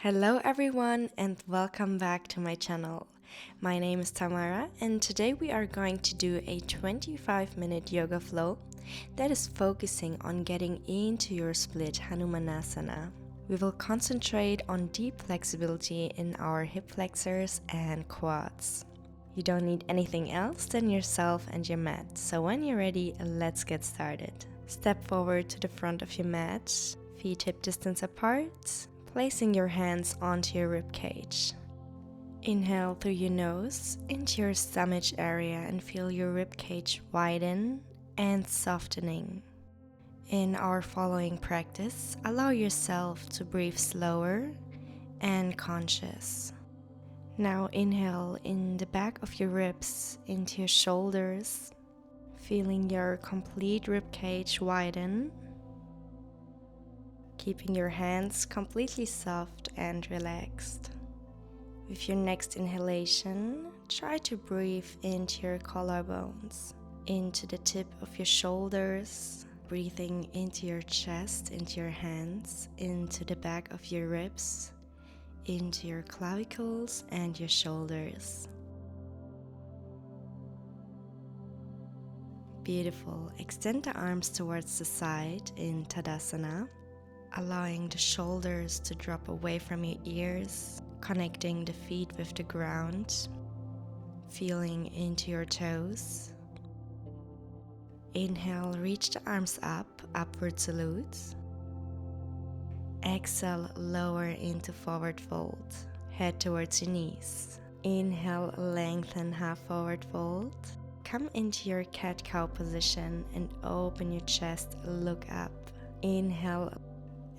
Hello everyone and welcome back to my channel. My name is Tamara and today we are going to do a 25-minute yoga flow that is focusing on getting into your split Hanumanasana. We will concentrate on deep flexibility in our hip flexors and quads. You don't need anything else than yourself and your mat, so when you're ready, let's get started. Step forward to the front of your mat, feet hip distance apart, placing your hands onto your rib cage. Inhale through your nose into your stomach area and feel your rib cage widen and softening. In our following practice, allow yourself to breathe slower and conscious. Now inhale in the back of your ribs into your shoulders, feeling your complete rib cage widen. Keeping your hands completely soft and relaxed. With your next inhalation, try to breathe into your collarbones, into the tip of your shoulders, breathing into your chest, into your hands, into the back of your ribs, into your clavicles and your shoulders. Beautiful. Extend the arms towards the side in Tadasana. Allowing the shoulders to drop away from your ears, connecting the feet with the ground, feeling into your toes. Inhale, reach the arms up, upward salute. Exhale, lower into forward fold, head towards your knees. Inhale, lengthen half forward fold. Come into your cat-cow position and open your chest, look up. Inhale,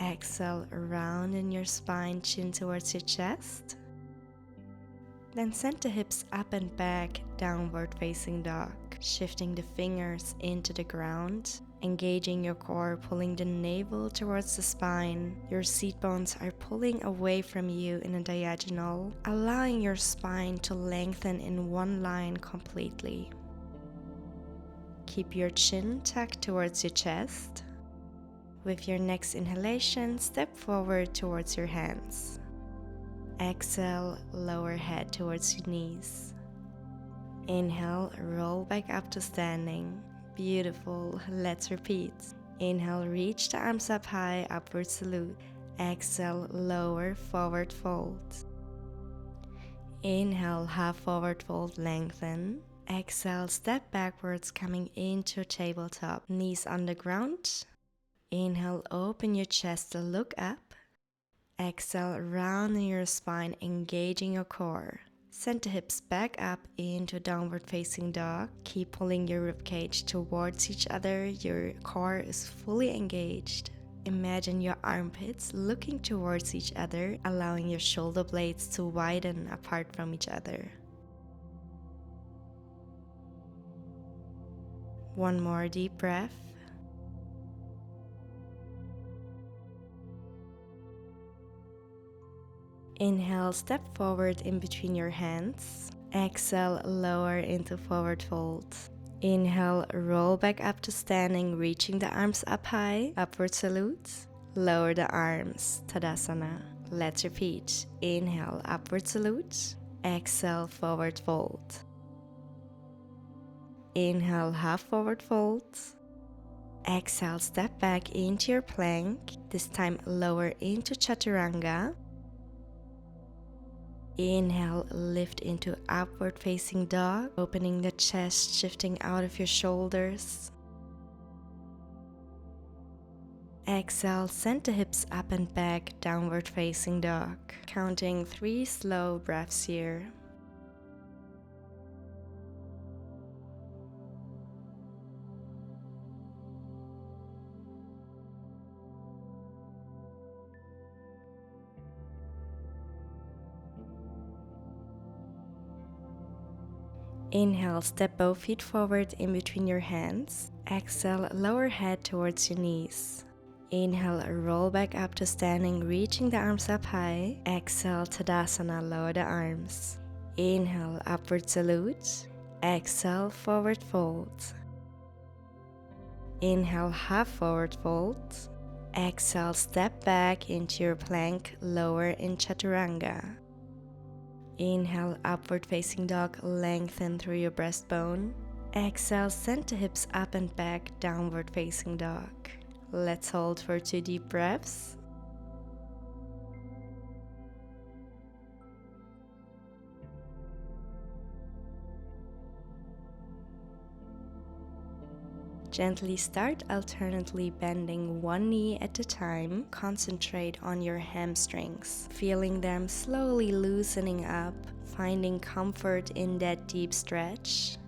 exhale, round in your spine, chin towards your chest. Then send the hips up and back, downward facing dog. Shifting the fingers into the ground, engaging your core, pulling the navel towards the spine. Your seat bones are pulling away from you in a diagonal, allowing your spine to lengthen in one line completely. Keep your chin tucked towards your chest. With your next inhalation, step forward towards your hands. Exhale, lower head towards your knees. Inhale, roll back up to standing. Beautiful. Let's repeat. Inhale, reach the arms up high, upward salute. Exhale, lower, forward fold. Inhale, half forward fold, lengthen. Exhale, step backwards, coming into tabletop. Knees on the ground. Inhale, open your chest to look up. Exhale, round in your spine, engaging your core. Send the hips back up into downward facing dog. Keep pulling your ribcage towards each other. Your core is fully engaged. Imagine your armpits looking towards each other, allowing your shoulder blades to widen apart from each other. One more deep breath. Inhale, step forward in between your hands. Exhale, lower into forward fold. Inhale, roll back up to standing, reaching the arms up high, upward salute. Lower the arms, Tadasana. Let's repeat. Inhale, upward salute. Exhale, forward fold. Inhale, half forward fold. Exhale, step back into your plank. This time lower into Chaturanga. Inhale, lift into upward facing dog, opening the chest, shifting out of your shoulders. Exhale, send the hips up and back, downward facing dog. Counting 3 slow breaths here. Inhale, step both feet forward in between your hands. Exhale, lower head towards your knees. Inhale, roll back up to standing, reaching the arms up high. Exhale, Tadasana, lower the arms. Inhale, upward salute. Exhale, forward fold. Inhale, half forward fold. Exhale, step back into your plank, lower in chaturanga. Inhale, upward facing dog, lengthen through your breastbone. Exhale, send the hips up and back, downward facing dog. Let's hold for 2 deep breaths. Gently start alternately bending one knee at a time. Concentrate on your hamstrings, feeling them slowly loosening up, finding comfort in that deep stretch.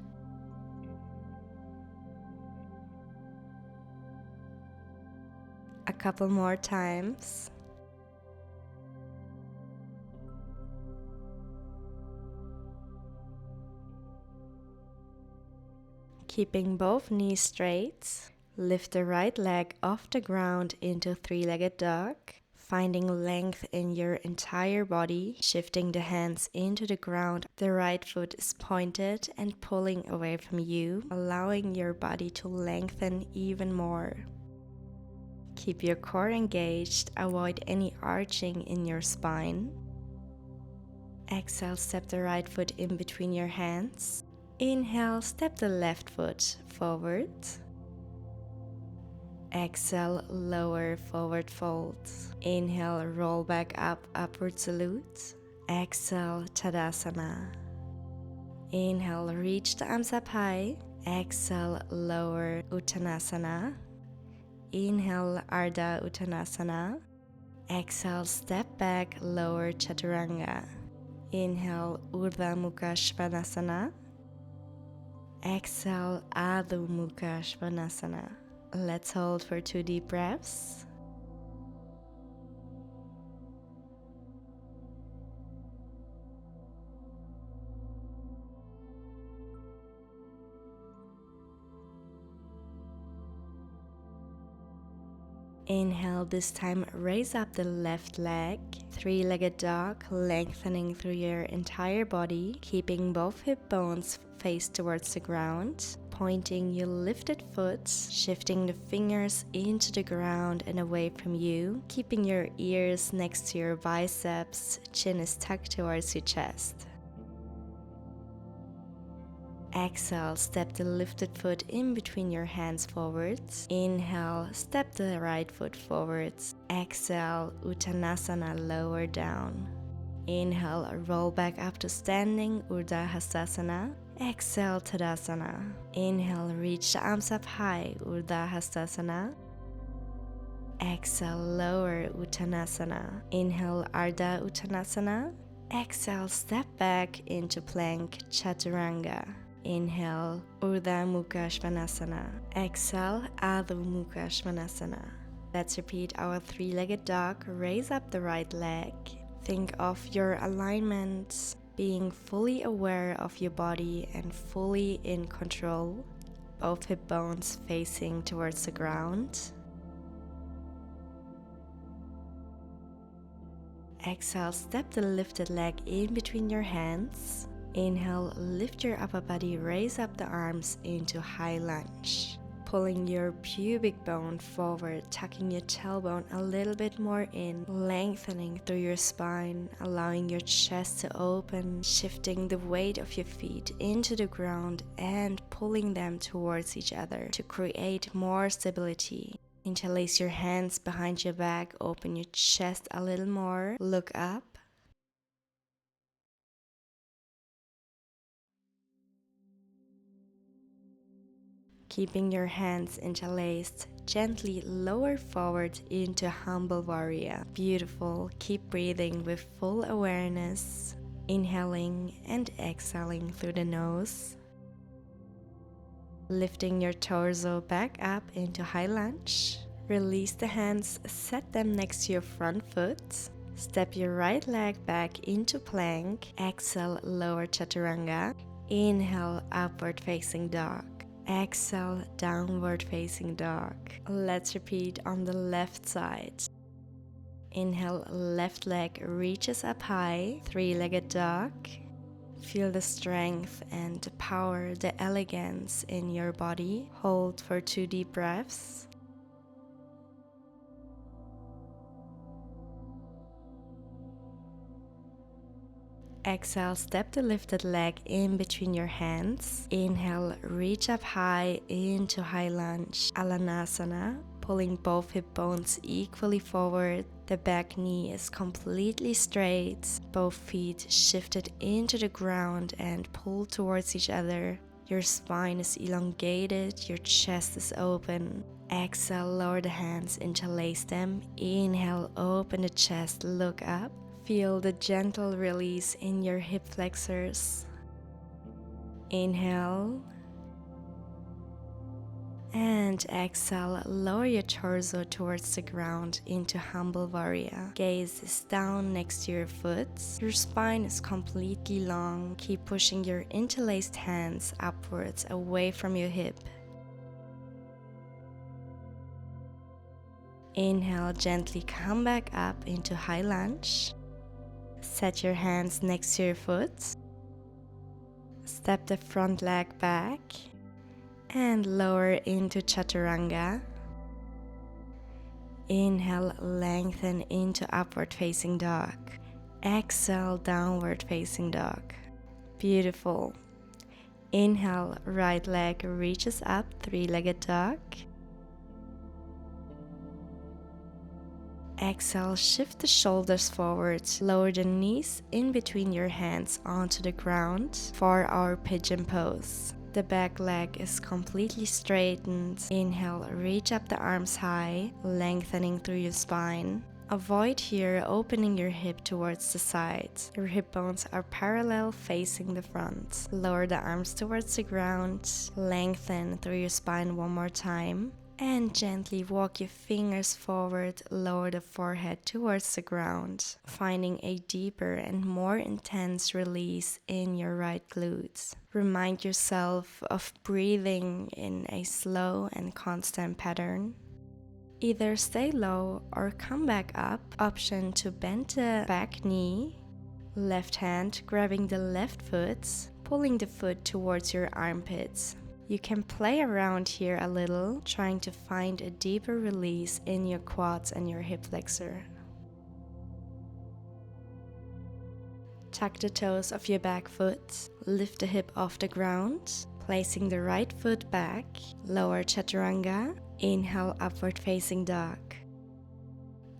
A couple more times. Keeping both knees straight, lift the right leg off the ground into three-legged dog, finding length in your entire body, shifting the hands into the ground. The right foot is pointed and pulling away from you, allowing your body to lengthen even more. Keep your core engaged, avoid any arching in your spine. Exhale, step the right foot in between your hands. Inhale, step the left foot forward. Exhale, lower forward fold. Inhale, roll back up, upward salute. Exhale, Tadasana. Inhale, reach the arms up high. Exhale, lower Uttanasana. Inhale, Ardha Uttanasana. Exhale, step back, lower Chaturanga. Inhale, Urdhva Mukha Svanasana. Exhale, Adho Mukha Svanasana. Let's hold for 2 deep breaths. Inhale, this time raise up the left leg, three-legged dog, lengthening through your entire body, keeping both hip bones faced towards the ground, pointing your lifted foot, shifting the fingers into the ground and away from you, keeping your ears next to your biceps, chin is tucked towards your chest. Exhale, step the lifted foot in between your hands forwards. Inhale, step the right foot forwards. Exhale, Uttanasana, lower down. Inhale, roll back up to standing, Urdhva Hastasana. Exhale, Tadasana. Inhale, reach the arms up high, Urdhva Hastasana. Exhale, lower Uttanasana. Inhale, Ardha Uttanasana. Exhale, step back into plank, Chaturanga. Inhale, Urdhva Mukha Svanasana. Exhale, Adho Mukha Svanasana. Let's repeat our three-legged dog. Raise up the right leg. Think of your alignment, being fully aware of your body and fully in control. Both hip bones facing towards the ground. Exhale, step the lifted leg in between your hands. Inhale, lift your upper body, raise up the arms into high lunge. Pulling your pubic bone forward, tucking your tailbone a little bit more in, lengthening through your spine, allowing your chest to open, shifting the weight of your feet into the ground and pulling them towards each other to create more stability. Interlace your hands behind your back, open your chest a little more, look up. Keeping your hands interlaced, gently lower forward into humble warrior. Beautiful. Keep breathing with full awareness, inhaling and exhaling through the nose. Lifting your torso back up into high lunge. Release the hands, set them next to your front foot. Step your right leg back into plank. Exhale, lower chaturanga. Inhale, upward facing dog. Exhale, downward facing dog. Let's repeat on the left side. Inhale, left leg reaches up high, three-legged dog. Feel the strength and the power, the elegance in your body. Hold for 2 deep breaths. Exhale, step the lifted leg in between your hands. Inhale, reach up high into high lunge, Hanumanasana, pulling both hip bones equally forward. The back knee is completely straight, both feet shifted into the ground and pulled towards each other. Your spine is elongated, your chest is open. Exhale, lower the hands, interlace them. Inhale, open the chest, look up. Feel the gentle release in your hip flexors. Inhale. And exhale, lower your torso towards the ground into humble warrior. Gaze is down next to your foot. Your spine is completely long. Keep pushing your interlaced hands upwards away from your hip. Inhale, gently come back up into high lunge. Set your hands next to your foot. Step the front leg back and lower into chaturanga. Inhale, lengthen into upward facing dog. Exhale, downward facing dog. Beautiful. Inhale, right leg reaches up, three-legged dog. Exhale, shift the shoulders forward, lower the knees in between your hands onto the ground for our pigeon pose. The back leg is completely straightened. Inhale, reach up the arms high, lengthening through your spine. Avoid here opening your hip towards the side. Your hip bones are parallel facing the front. Lower the arms towards the ground, lengthen through your spine one more time. And gently walk your fingers forward, lower the forehead towards the ground, finding a deeper and more intense release in your right glutes. Remind yourself of breathing in a slow and constant pattern. Either stay low or come back up. Option to bend the back knee, left hand grabbing the left foot, pulling the foot towards your armpits. You can play around here a little, trying to find a deeper release in your quads and your hip flexor. Tuck the toes of your back foot, lift the hip off the ground, placing the right foot back, lower chaturanga, inhale upward facing dog.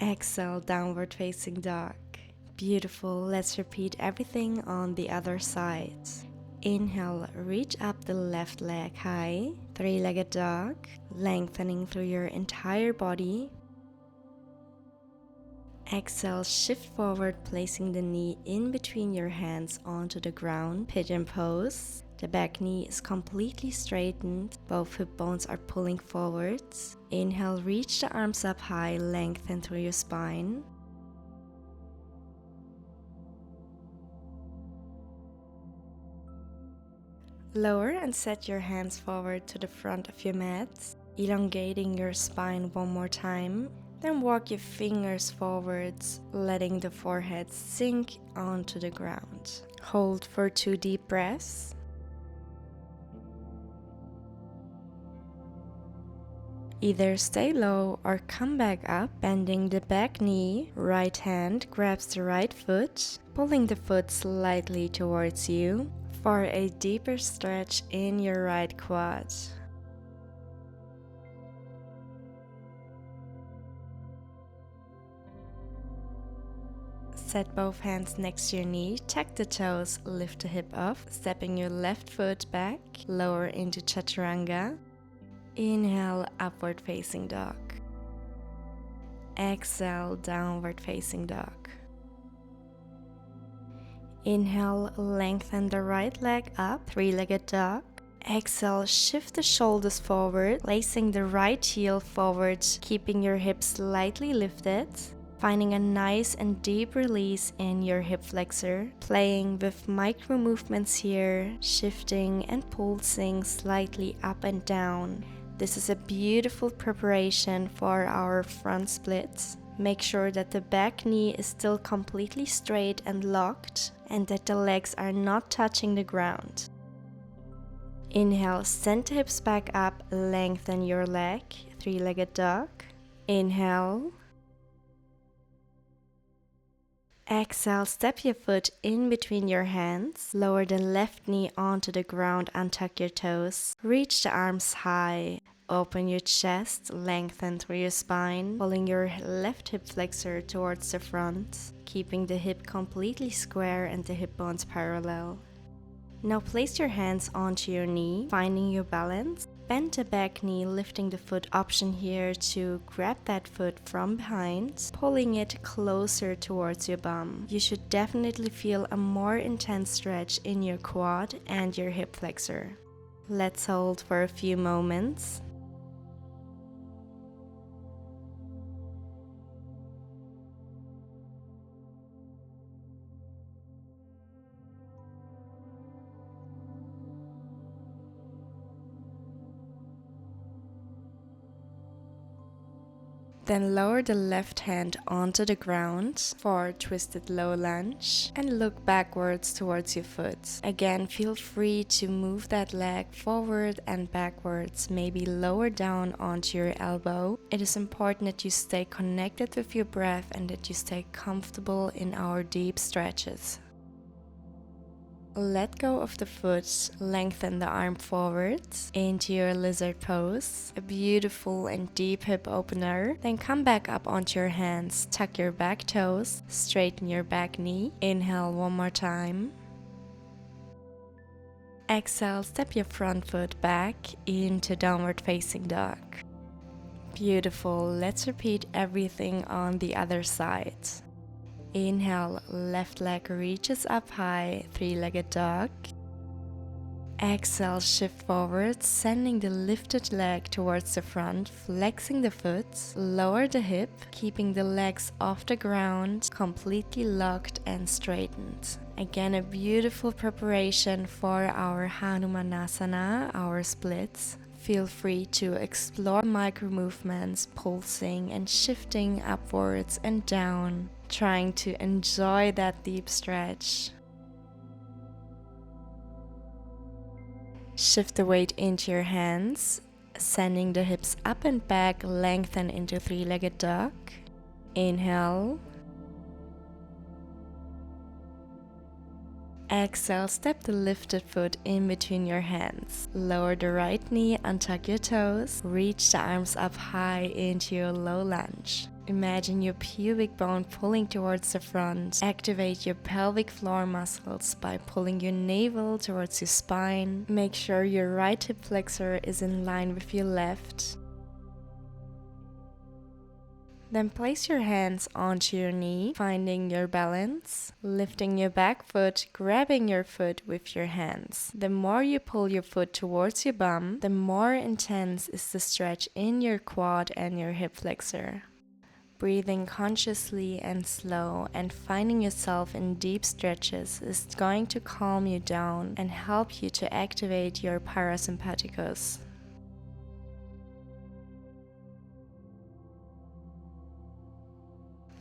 Exhale downward facing dog. Beautiful, let's repeat everything on the other side. Inhale, reach up the left leg high, three-legged dog, lengthening through your entire body. Exhale, shift forward, placing the knee in between your hands onto the ground, pigeon pose. The back knee is completely straightened, both hip bones are pulling forwards. Inhale, reach the arms up high, lengthen through your spine. Lower and set your hands forward to the front of your mat, elongating your spine one more time. Then walk your fingers forwards, letting the forehead sink onto the ground. Hold for 2 deep breaths. Either stay low or come back up, bending the back knee. Right hand grabs the right foot, pulling the foot slightly towards you for a deeper stretch in your right quad. Set both hands next to your knee, tuck the toes, lift the hip off, stepping your left foot back, lower into chaturanga. Inhale, upward facing dog. Exhale, downward facing dog. Inhale, lengthen the right leg up, three-legged dog. Exhale, shift the shoulders forward, placing the right heel forward, keeping your hips slightly lifted. Finding a nice and deep release in your hip flexor, playing with micro movements here, shifting and pulsing slightly up and down. This is a beautiful preparation for our front splits. Make sure that the back knee is still completely straight and locked, and that the legs are not touching the ground. Inhale, send the hips back up, lengthen your leg, three-legged dog. Inhale. Exhale, step your foot in between your hands. Lower the left knee onto the ground and tuck your toes. Reach the arms high. Open your chest, lengthen through your spine, pulling your left hip flexor towards the front, keeping the hip completely square and the hip bones parallel. Now place your hands onto your knee, finding your balance. Bend the back knee, lifting the foot. Option here to grab that foot from behind, pulling it closer towards your bum. You should definitely feel a more intense stretch in your quad and your hip flexor. Let's hold for a few moments. Then lower the left hand onto the ground for twisted low lunge and look backwards towards your foot. Again, feel free to move that leg forward and backwards, maybe lower down onto your elbow. It is important that you stay connected with your breath and that you stay comfortable in our deep stretches. Let go of the foot, lengthen the arm forward into your lizard pose, a beautiful and deep hip opener. Then come back up onto your hands, tuck your back toes, straighten your back knee. Inhale one more time. Exhale, step your front foot back into downward facing dog. Beautiful, let's repeat everything on the other side. Inhale, left leg reaches up high, three-legged dog. Exhale, shift forward, sending the lifted leg towards the front, flexing the foot, lower the hip, keeping the legs off the ground, completely locked and straightened. Again, a beautiful preparation for our Hanumanasana, our splits. Feel free to explore micro movements, pulsing and shifting upwards and down, trying to enjoy that deep stretch. Shift the weight into your hands, sending the hips up and back, lengthen into three-legged dog. Inhale. Exhale, step the lifted foot in between your hands. Lower the right knee, untuck your toes, reach the arms up high into your low lunge. Imagine your pubic bone pulling towards the front. Activate your pelvic floor muscles by pulling your navel towards your spine. Make sure your right hip flexor is in line with your left. Then place your hands onto your knee, finding your balance, lifting your back foot, grabbing your foot with your hands. The more you pull your foot towards your bum, the more intense is the stretch in your quad and your hip flexor. Breathing consciously and slow and finding yourself in deep stretches is going to calm you down and help you to activate your parasympathicus.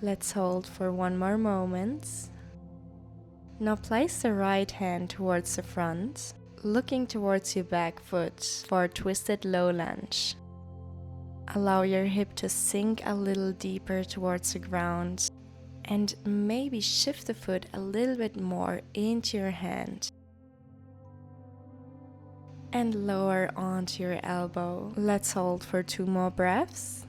Let's hold for one more moment. Now place the right hand towards the front, looking towards your back foot for a twisted low lunge. Allow your hip to sink a little deeper towards the ground and maybe shift the foot a little bit more into your hand. And lower onto your elbow. Let's hold for 2 more breaths.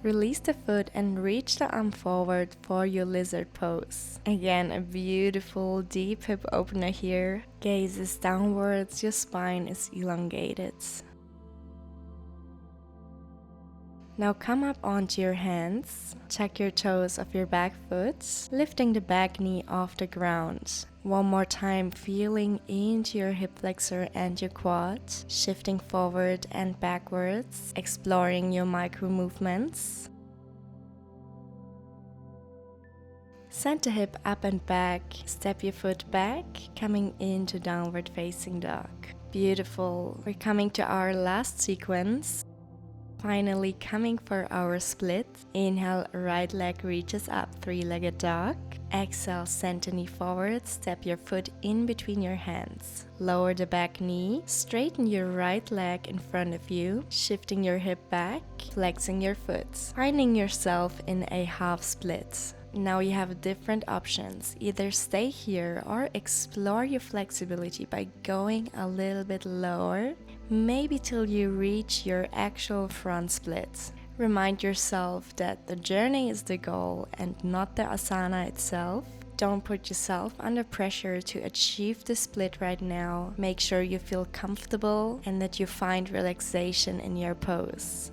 Release the foot and reach the arm forward for your lizard pose. Again, a beautiful deep hip opener here. Gaze is downwards, your spine is elongated. Now come up onto your hands, tuck your toes of your back foot, lifting the back knee off the ground. One more time, feeling into your hip flexor and your quad, shifting forward and backwards, exploring your micro movements. Send the hip up and back, step your foot back, coming into downward facing dog. Beautiful. We're coming to our last sequence. Finally, coming for our split. Inhale, right leg reaches up, three-legged dog. Exhale, center knee forward, step your foot in between your hands. Lower the back knee, straighten your right leg in front of you, shifting your hip back, flexing your foot, finding yourself in a half split. Now you have different options. Either stay here or explore your flexibility by going a little bit lower, maybe till you reach your actual front split. Remind yourself that the journey is the goal and not the asana itself. Don't put yourself under pressure to achieve the split right now. Make sure you feel comfortable and that you find relaxation in your pose.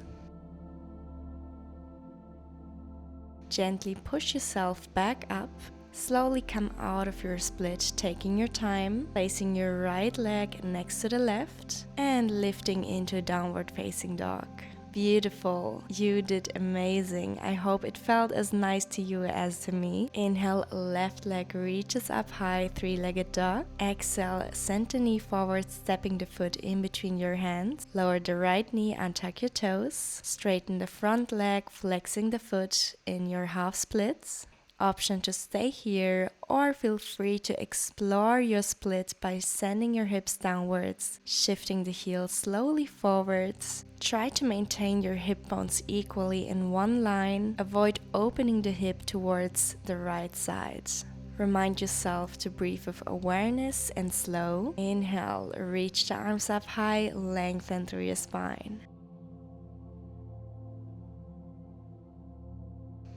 Gently push yourself back up. Slowly come out of your split, taking your time, placing your right leg next to the left and lifting into downward facing dog. Beautiful. You did amazing. I hope it felt as nice to you as to me. Inhale, left leg reaches up high, three-legged dog. Exhale, center knee forward, stepping the foot in between your hands. Lower the right knee, untuck your toes. Straighten the front leg, flexing the foot in your half splits. Option to stay here, or feel free to explore your split by sending your hips downwards, shifting the heels slowly forwards. Try to maintain your hip bones equally in one line. Avoid opening the hip towards the right side. Remind yourself to breathe with awareness and slow. Inhale, reach the arms up high, lengthen through your spine.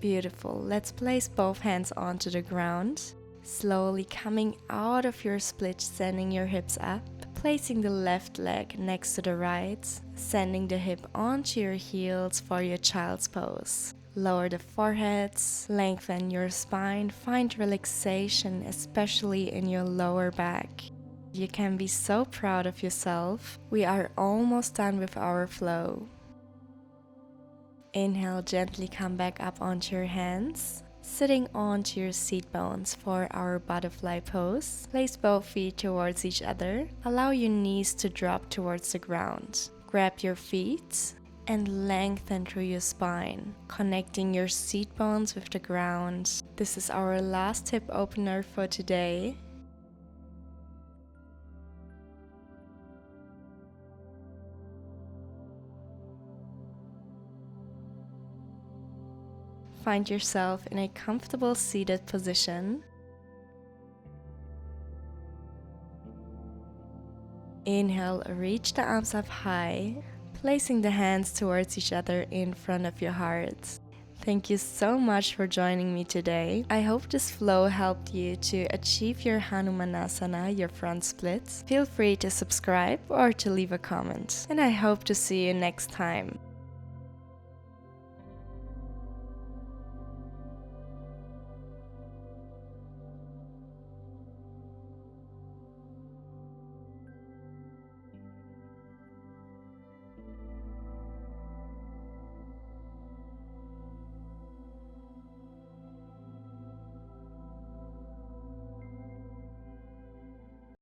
Beautiful. Let's place both hands onto the ground. Slowly coming out of your split, sending your hips up. Placing the left leg next to the right. Sending the hip onto your heels for your child's pose. Lower the forehead, lengthen your spine. Find relaxation, especially in your lower back. You can be so proud of yourself. We are almost done with our flow. Inhale, gently come back up onto your hands, sitting onto your seat bones for our butterfly pose. Place both feet towards each other. Allow your knees to drop towards the ground. Grab your feet and lengthen through your spine, connecting your seat bones with the ground. This is our last hip opener for today. Find yourself in a comfortable seated position. Inhale, reach the arms up high, placing the hands towards each other in front of your heart. Thank you so much for joining me today. I hope this flow helped you to achieve your Hanumanasana, your front split. Feel free to subscribe or to leave a comment. And I hope to see you next time.